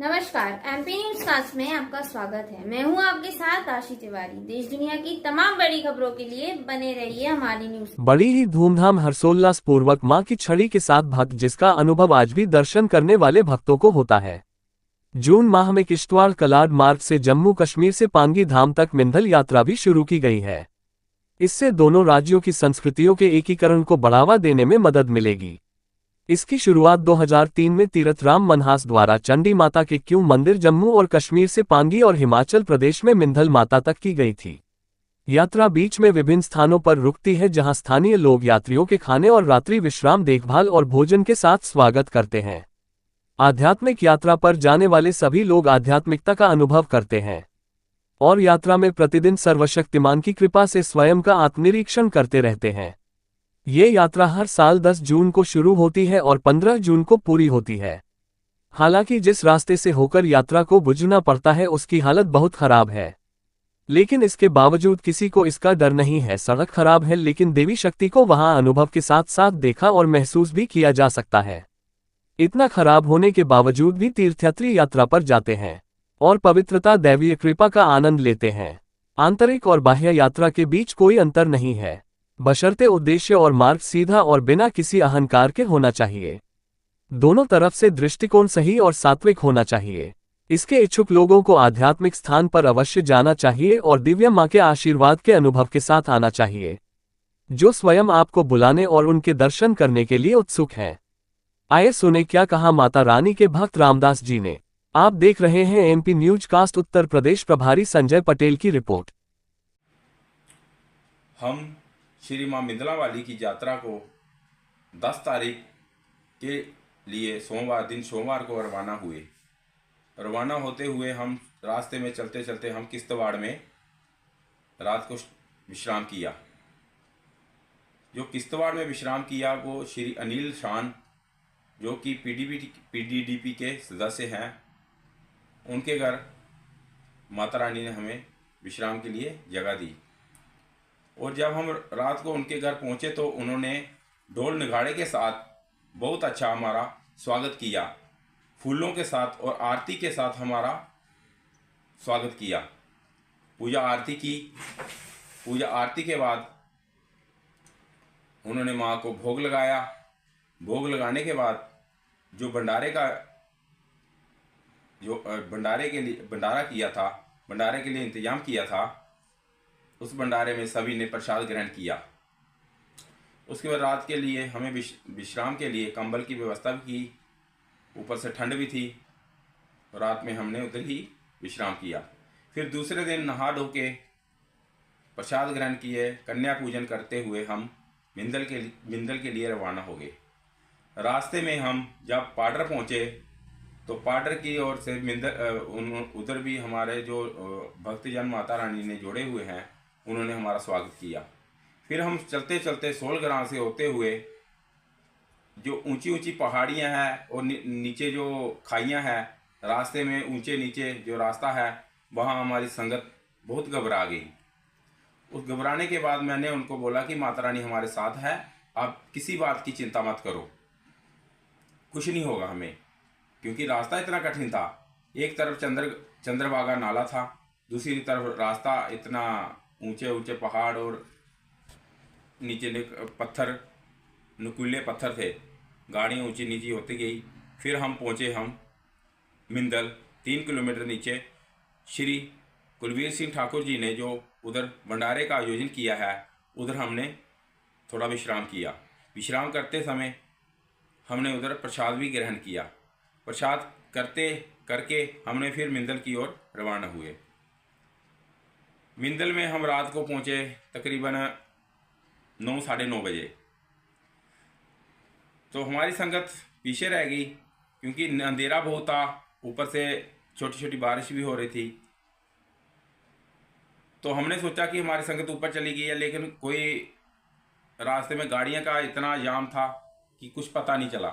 नमस्कार, MP news cast में आपका स्वागत है। मैं हूं आपके साथ आशी तिवारी। देश दुनिया की तमाम बड़ी खबरों के लिए बने रहिए हमारी न्यूज। बड़ी ही धूमधाम हर्षोल्लास पूर्वक मां की छड़ी के साथ भक्त, जिसका अनुभव आज भी दर्शन करने वाले भक्तों को होता है। जून माह में किश्तवाड़ कलाड मार्ग से जम्मू कश्मीर से पांगी धाम तक मिंधल यात्रा भी शुरू की गई है। इससे दोनों राज्यों की संस्कृतियों के एकीकरण को बढ़ावा देने में मदद मिलेगी। इसकी शुरुआत 2003 में तीर्थराम मनहास द्वारा चंडी माता के क्यों मंदिर जम्मू और कश्मीर से पांगी और हिमाचल प्रदेश में मिंधल माता तक की गई थी। यात्रा बीच में विभिन्न स्थानों पर रुकती है, जहां स्थानीय लोग यात्रियों के खाने और रात्रि विश्राम, देखभाल और भोजन के साथ स्वागत करते हैं। आध्यात्मिक यात्रा पर जाने वाले सभी लोग आध्यात्मिकता का अनुभव करते हैं और यात्रा में प्रतिदिन सर्वशक्तिमान की कृपा से स्वयं का आत्मनिरीक्षण करते रहते हैं। ये यात्रा हर साल 10 जून को शुरू होती है और 15 जून को पूरी होती है। हालांकि जिस रास्ते से होकर यात्रा को गुजरना पड़ता है उसकी हालत बहुत खराब है, लेकिन इसके बावजूद किसी को इसका डर नहीं है। सड़क खराब है, लेकिन देवी शक्ति को वहां अनुभव के साथ साथ देखा और महसूस भी किया जा सकता है। इतना खराब होने के बावजूद भी तीर्थयात्री यात्रा पर जाते हैं और पवित्रता, दैवीय कृपा का आनंद लेते हैं। आंतरिक और बाह्य यात्रा के बीच कोई अंतर नहीं है, बशर्ते उद्देश्य और मार्ग सीधा और बिना किसी अहंकार के होना चाहिए। दोनों तरफ से दृष्टिकोण सही और सात्विक होना चाहिए। इसके इच्छुक लोगों को आध्यात्मिक स्थान पर अवश्य जाना चाहिए और दिव्य मां के आशीर्वाद के अनुभव के साथ आना चाहिए, जो स्वयं आपको बुलाने और उनके दर्शन करने के लिए उत्सुक हैं। आइए सुने क्या कहा माता रानी के भक्त रामदास जी ने। आप देख रहे हैं MP news cast. Uttar Pradesh प्रभारी संजय पटेल की रिपोर्ट। हम श्री मां मिंधला वाली की यात्रा को 10 तारीख के लिए सोमवार को रवाना हुए। रवाना होते हुए हम रास्ते में चलते चलते हम किश्तवाड़ में रात को विश्राम किया। जो किश्तवाड़ में विश्राम किया वो श्री अनिल शान, जो कि पीडीडीपी के सदस्य हैं, उनके घर माता रानी ने हमें विश्राम के लिए जगह दी। और जब हम रात को उनके घर पहुंचे तो उन्होंने ढोल नगाड़े के साथ बहुत अच्छा हमारा स्वागत किया, फूलों के साथ और आरती के साथ हमारा स्वागत किया। पूजा आरती के बाद उन्होंने माँ को भोग लगाया। भोग लगाने के बाद जो भंडारे के लिए इंतजाम किया था, उस भंडारे में सभी ने प्रसाद ग्रहण किया। उसके बाद रात के लिए हमें विश्राम के लिए कंबल की व्यवस्था भी की, ऊपर से ठंड भी थी। रात में हमने उधर ही विश्राम किया। फिर दूसरे दिन नहा धो के प्रसाद ग्रहण किए, कन्या पूजन करते हुए हम मिंधल के लिए रवाना हो गए। रास्ते में हम जब पाडर पहुँचे तो पाडर की ओर से उधर भी हमारे जो भक्तजन माता रानी ने जोड़े हुए हैं, उन्होंने हमारा स्वागत किया। फिर हम चलते चलते सोलग्राम से होते हुए जो ऊंची ऊंची पहाड़ियां हैं और नीचे जो खाइयां हैं, रास्ते में ऊंचे नीचे जो रास्ता है, वहां हमारी संगत बहुत घबरा गई। उस घबराने के बाद मैंने उनको बोला कि माता रानी हमारे साथ है, आप किसी बात की चिंता मत करो, कुछ नहीं होगा हमें। क्योंकि रास्ता इतना कठिन था, एक तरफ चंद्रभागा नाला था, दूसरी तरफ रास्ता इतना ऊंचे ऊंचे पहाड़ और नीचे पत्थर, नुकीले पत्थर थे। गाड़ी ऊंची नीची होती गई। फिर हम पहुंचे मिंधल। 3 किलोमीटर नीचे श्री कुलवीर सिंह ठाकुर जी ने जो उधर भंडारे का आयोजन किया है, उधर हमने थोड़ा विश्राम किया। विश्राम करते समय हमने उधर प्रसाद भी ग्रहण किया। प्रसाद करके हमने फिर मिंधल की ओर रवाना हुए। मिंधल में हम रात को पहुंचे तकरीबन 9 साढ़े 9 बजे। तो हमारी संगत पीछे रह गई क्योंकि अंधेरा बहुत था, ऊपर से छोटी छोटी बारिश भी हो रही थी। तो हमने सोचा कि हमारी संगत ऊपर चली गई है, लेकिन कोई रास्ते में गाड़ियां का इतना जाम था कि कुछ पता नहीं चला।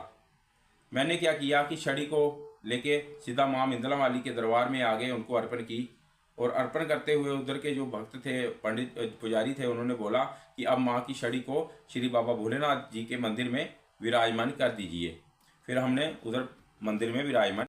मैंने क्या किया कि छड़ी को लेके सीधा माँ मिंधला वाली के दरबार में आ गए, उनको अर्पण की। और अर्पण करते हुए उधर के जो भक्त थे, पंडित पुजारी थे, उन्होंने बोला कि अब माँ की छड़ी को श्री बाबा भोलेनाथ जी के मंदिर में विराजमान कर दीजिए। फिर हमने उधर मंदिर में विराजमान